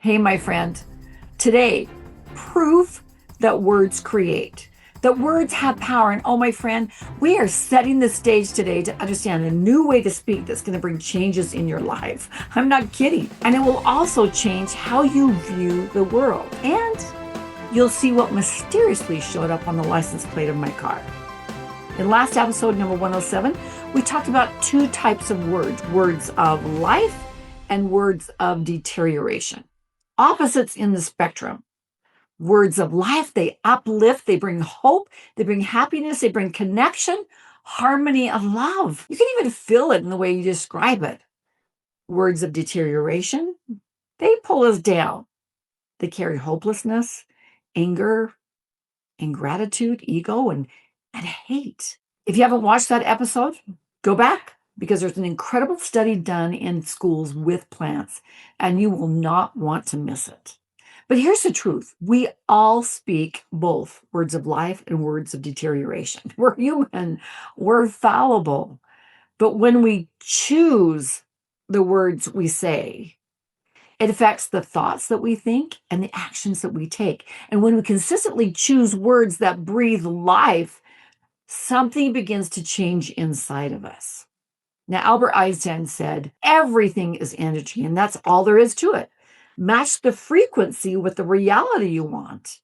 Hey, my friend. Today, proof that words create, that words have power. And oh, my friend, we are setting the stage today to understand a new way to speak that's going to bring changes in your life. I'm not kidding. And it will also change how you view the world. And you'll see what mysteriously showed up on the license plate of my car. In last episode, number 107, we talked about two types of words of life and words of deterioration. Opposites in the spectrum. Words of life, they uplift, they bring hope, they bring happiness, they bring connection, harmony, and love. You can even feel it in the way you describe it. Words of deterioration, they pull us down. They carry hopelessness, anger, ingratitude, ego, and hate. If you haven't watched that episode, go back because there's an incredible study done in schools with plants, and you will not want to miss it. But here's the truth. We all speak both words of life and words of deterioration. We're human. We're fallible. But when we choose the words we say, it affects the thoughts that we think and the actions that we take. And when we consistently choose words that breathe life, something begins to change inside of us. Now, Albert Einstein said, everything is energy, and that's all there is to it. Match the frequency with the reality you want,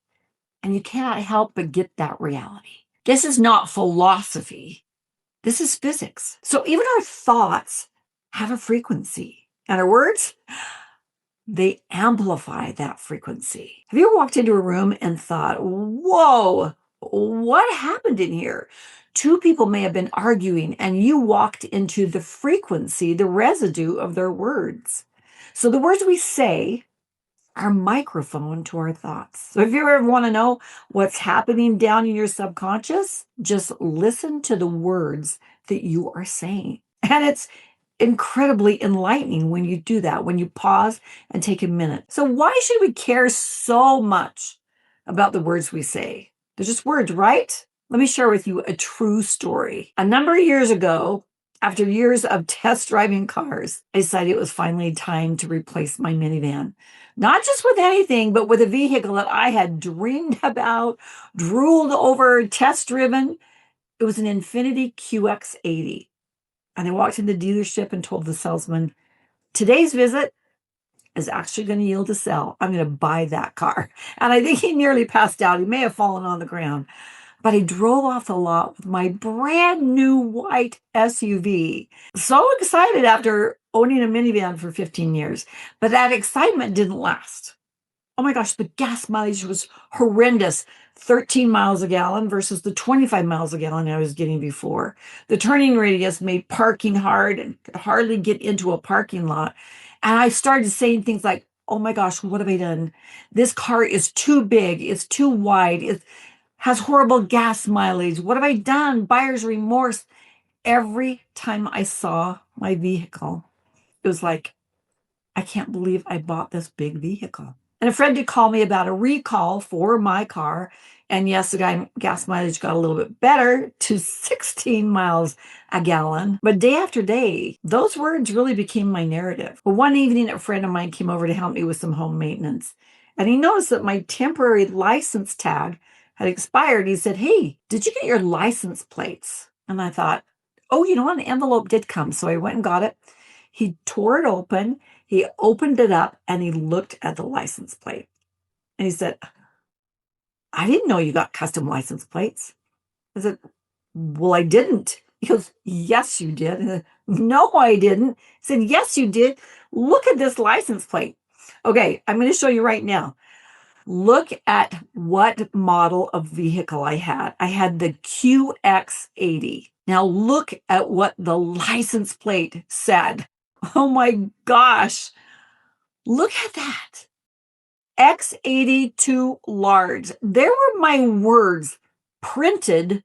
and you cannot help but get that reality. This is not philosophy. This is physics. So even our thoughts have a frequency, and our words, they amplify that frequency. Have you ever walked into a room and thought, whoa, what happened in here? Two people may have been arguing and you walked into the frequency, the residue of their words. So the words we say are microphone to our thoughts. So if you ever want to know what's happening down in your subconscious, just listen to the words that you are saying. And it's incredibly enlightening when you do that, when you pause and take a minute. So why should we care so much about the words we say? They're just words, right? Let me share with you a true story. A number of years ago, after years of test driving cars, I decided it was finally time to replace my minivan. Not just with anything, but with a vehicle that I had dreamed about, drooled over, test driven. It was an Infiniti QX80. And I walked in the dealership and told the salesman, today's visit is actually going to yield a sale. I'm going to buy that car. And I think he nearly passed out. He may have fallen on the ground. But I drove off the lot with my brand new white SUV. So excited after owning a minivan for 15 years. But that excitement didn't last. Oh my gosh, the gas mileage was horrendous. 13 miles a gallon versus the 25 miles a gallon I was getting before. The turning radius made parking hard and could hardly get into a parking lot. And I started saying things like, oh my gosh, what have I done? This car is too big. It's too wide. It has horrible gas mileage. What have I done? Buyer's remorse. Every time I saw my vehicle, it was like, I can't believe I bought this big vehicle. And a friend did call me about a recall for my car. And yes, the gas mileage got a little bit better to 16 miles a gallon. But day after day, those words really became my narrative. Well, one evening, a friend of mine came over to help me with some home maintenance. And he noticed that my temporary license tag had expired. He said, hey, did you get your license plates? And I thought, oh, an envelope did come. So I went and got it. He tore it open. He opened it up and he looked at the license plate. And he said, I didn't know you got custom license plates. I said, well, I didn't. He goes, yes, you did. I said, no, I didn't. He said, yes, you did. Look at this license plate. Okay, I'm going to show you right now. Look at what model of vehicle I had. I had the QX80. Now look at what the license plate said. Oh my gosh. Look at that. X82 large. There were my words printed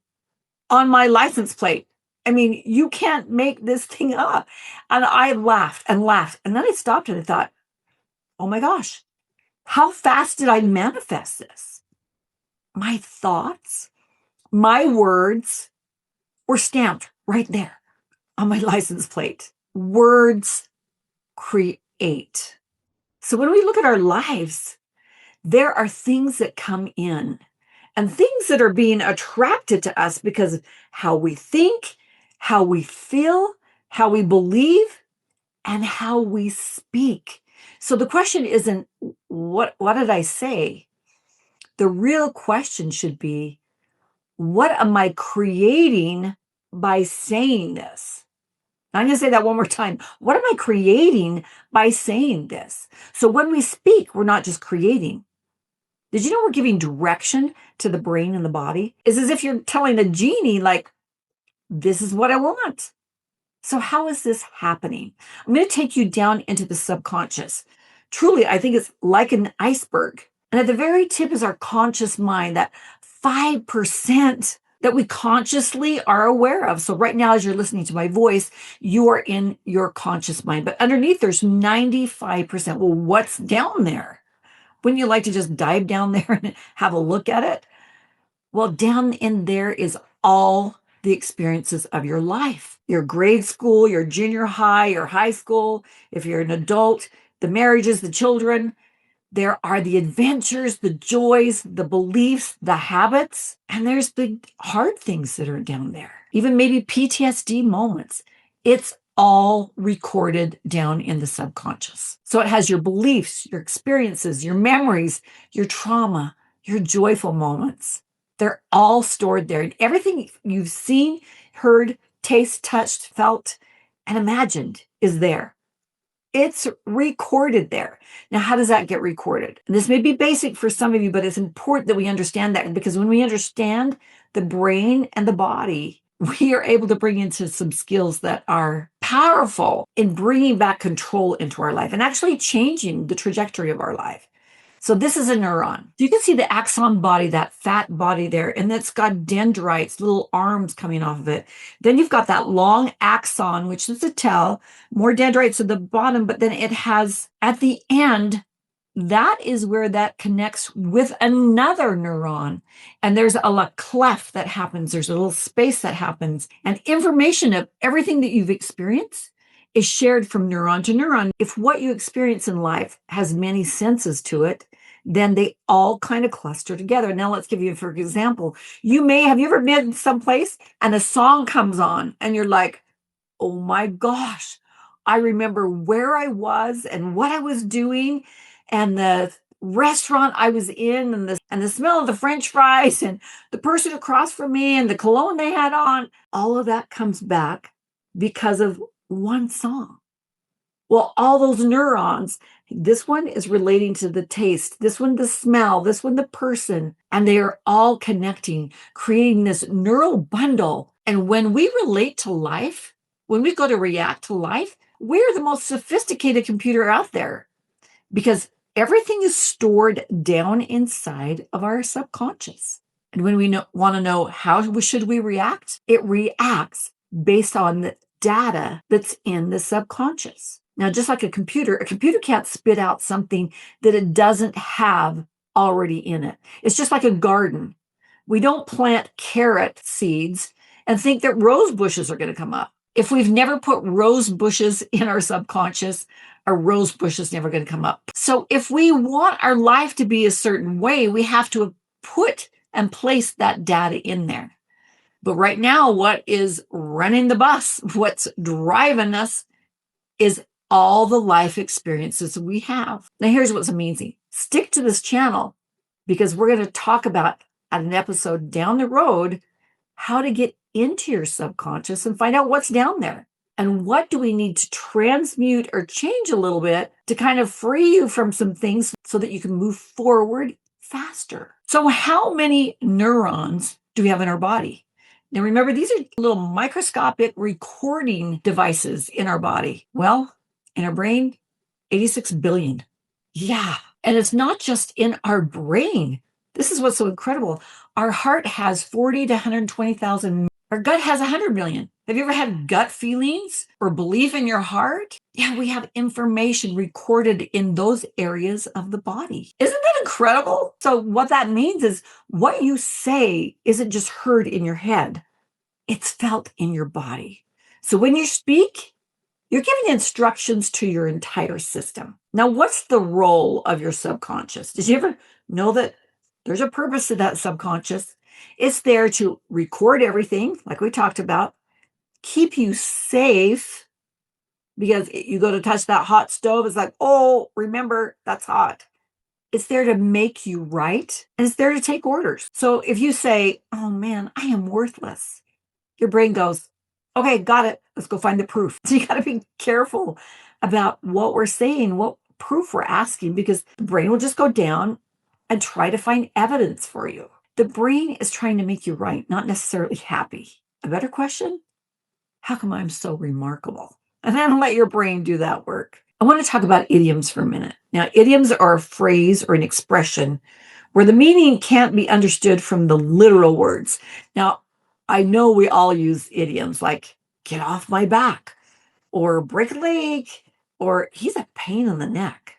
on my license plate. I mean, you can't make this thing up. And I laughed and laughed. And then I stopped and I thought, oh my gosh, how fast did I manifest this? My thoughts, my words were stamped right there on my license plate. Words create. So when we look at our lives, there are things that come in and things that are being attracted to us because of how we think, how we feel, how we believe, and how we speak. So the question isn't what did I say? The real question should be, what am I creating by saying this? I'm going to say that one more time. What am I creating by saying this? So when we speak, we're not just creating. Did you know we're giving direction to the brain and the body? It's as if you're telling a genie, like, this is what I want. So how is this happening? I'm going to take you down into the subconscious. Truly, I think it's like an iceberg. And at the very tip is our conscious mind, that 5% that we consciously are aware of. So right now, as you're listening to my voice, you are in your conscious mind. But underneath, there's 95%. Well, what's down there? Wouldn't you like to just dive down there and have a look at it? Well, down in there is all the experiences of your life, your grade school, your junior high, your high school. If you're an adult, the marriages, the children, there are the adventures, the joys, the beliefs, the habits, and there's the hard things that are down there, even maybe PTSD moments. It's all recorded down in the subconscious. So it has your beliefs, your experiences, your memories, your trauma, your joyful moments. They're all stored there. And everything you've seen, heard, tasted, touched, felt, and imagined is there. It's recorded there. Now, how does that get recorded? And this may be basic for some of you, but it's important that we understand that, because when we understand the brain and the body, we are able to bring into some skills that are powerful in bringing back control into our life and actually changing the trajectory of our life. So this is a neuron. You can see the axon body, that fat body there, and it's got dendrites, little arms coming off of it. Then you've got that long axon, which is a tail, more dendrites at the bottom, but then it has at the end, that is where that connects with another neuron. And there's a cleft that happens. There's a little space that happens. And information of everything that you've experienced is shared from neuron to neuron. If what you experience in life has many senses to it, then they all kind of cluster together. Now let's give you, for example, have you ever been someplace and a song comes on and you're like, oh my gosh, I remember where I was and what I was doing and the restaurant I was in and the smell of the French fries and the person across from me and the cologne they had on. All of that comes back because of one song. Well, all those neurons, this one is relating to the taste, this one the smell, this one the person, and they are all connecting, creating this neural bundle. And when we relate to life, when we go to react to life, we're the most sophisticated computer out there, because everything is stored down inside of our subconscious. And when we want to know how should we react, it reacts based on the data that's in the subconscious. Now, just like a computer can't spit out something that it doesn't have already in it. It's just like a garden. We don't plant carrot seeds and think that rose bushes are going to come up. If we've never put rose bushes in our subconscious, a rose bush is never going to come up. So if we want our life to be a certain way, we have to put and place that data in there. But right now, what is running the bus, what's driving us, is all the life experiences we have. Now, here's what's amazing. Stick to this channel, because we're going to talk about at an episode down the road how to get into your subconscious and find out what's down there. And what do we need to transmute or change a little bit to kind of free you from some things so that you can move forward faster. So how many neurons do we have in our body? Now, remember, these are little microscopic recording devices in our body. Well, in our brain, 86 billion. Yeah. And it's not just in our brain. This is what's so incredible. Our heart has 40 to 120,000. Our gut has 100 million. Have you ever had gut feelings or belief in your heart? Yeah, we have information recorded in those areas of the body. Isn't that incredible? So what that means is what you say isn't just heard in your head. It's felt in your body. So when you speak, you're giving instructions to your entire system. Now, what's the role of your subconscious? Did you ever know that there's a purpose to that subconscious? It's there to record everything, like we talked about, keep you safe because you go to touch that hot stove. It's like, oh, remember, that's hot. It's there to make you right, and it's there to take orders. So if you say, oh man, I am worthless, your brain goes, okay, got it. Let's go find the proof. So you got to be careful about what we're saying, what proof we're asking, because the brain will just go down and try to find evidence for you. The brain is trying to make you right, not necessarily happy. A better question? How come I'm so remarkable? And then let your brain do that work. I want to talk about idioms for a minute. Now, idioms are a phrase or an expression where the meaning can't be understood from the literal words. Now, I know we all use idioms like get off my back or break a leg or he's a pain in the neck.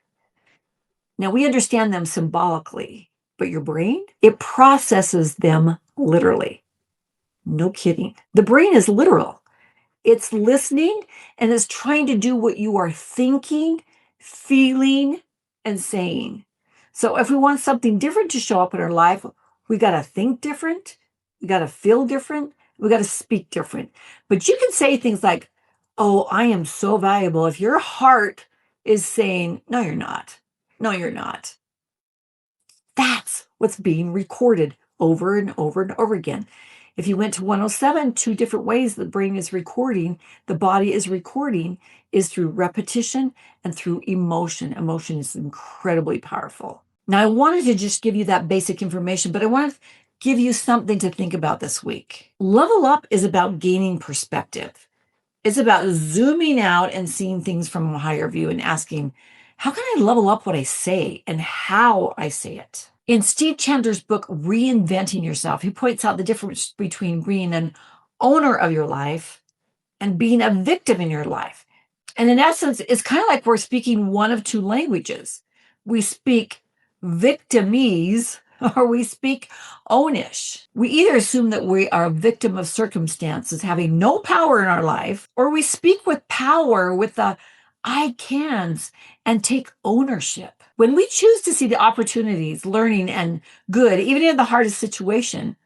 Now, we understand them symbolically, but your brain, it processes them literally. No kidding. The brain is literal. It's listening and it's trying to do what you are thinking, feeling, and saying. So if we want something different to show up in our life, we got to think different. We got to feel different. We got to speak different. But you can say things like, oh, I am so valuable. If your heart is saying, no, you're not. No, you're not. That's what's being recorded over and over and over again. If you went to 107, two different ways the brain is recording, the body is recording, is through repetition and through emotion. Emotion is incredibly powerful. Now, I wanted to just give you that basic information, but I want to give you something to think about this week. Level up is about gaining perspective. It's about zooming out and seeing things from a higher view and asking, how can I level up what I say and how I say it? In Steve Chandler's book, Reinventing Yourself, he points out the difference between being an owner of your life and being a victim in your life. And in essence, it's kind of like we're speaking one of two languages. We speak victim-ese or we speak ownish. We either assume that we are a victim of circumstances having no power in our life, or we speak with power with the I cans and take ownership. When we choose to see the opportunities, learning, and good, even in the hardest situation,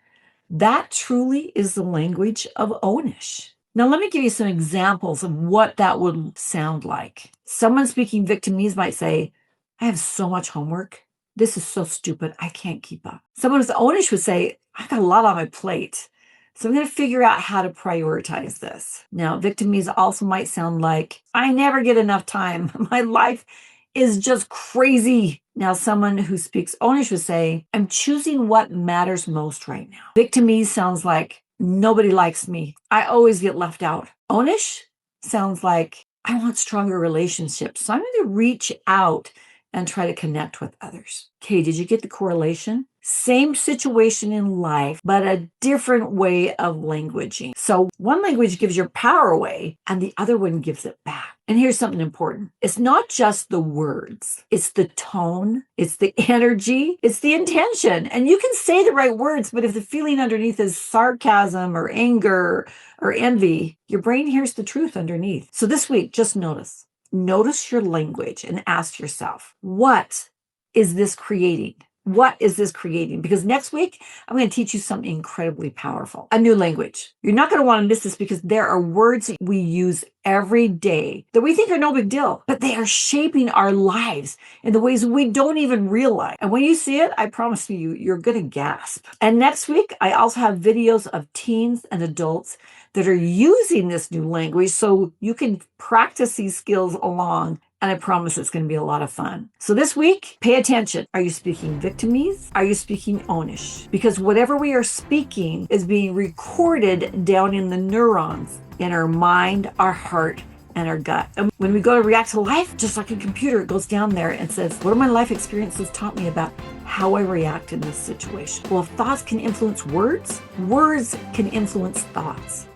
that truly is the language of ownish. Now, let me give you some examples of what that would sound like. Someone speaking victim-ese might say, I have so much homework. This is so stupid. I can't keep up. Someone who's ownish would say, I've got a lot on my plate. So I'm going to figure out how to prioritize this. Now, victim-ese also might sound like, I never get enough time. My life is just crazy. Now, someone who speaks ownish would say, I'm choosing what matters most right now. Victim-ese sounds like, nobody likes me. I always get left out. Ownish sounds like, I want stronger relationships. So I'm going to reach out and try to connect with others. Okay, did you get the correlation? Same situation in life, but a different way of languaging. So one language gives your power away and the other one gives it back. And here's something important. It's not just the words. It's the tone. It's the energy. It's the intention. And you can say the right words, but if the feeling underneath is sarcasm or anger or envy, your brain hears the truth underneath. So this week, just notice. Notice your language and ask yourself, what is this creating? What is this creating? Because next week, I'm going to teach you something incredibly powerful, a new language. You're not going to want to miss this because there are words that we use every day that we think are no big deal, but they are shaping our lives in the ways we don't even realize. And when you see it, I promise you, you're going to gasp. And next week, I also have videos of teens and adults that are using this new language so you can practice these skills along. And I promise it's going to be a lot of fun. So this week, pay attention. Are you speaking victim-ese? Are you speaking ownish? Because whatever we are speaking is being recorded down in the neurons in our mind, our heart, and our gut. And when we go to react to life, just like a computer, it goes down there and says, what are my life experiences taught me about how I react in this situation? Well, if thoughts can influence words, words can influence thoughts.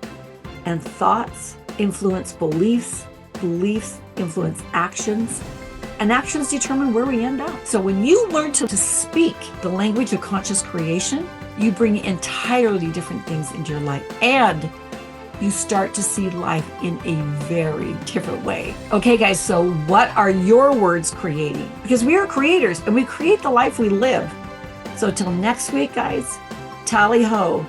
And thoughts influence beliefs, beliefs influence actions, and actions determine where we end up. So when you learn to speak the language of conscious creation, you bring entirely different things into your life. And you start to see life in a very different way. Okay, guys, so what are your words creating? Because we are creators and we create the life we live. So till next week, guys, tally ho.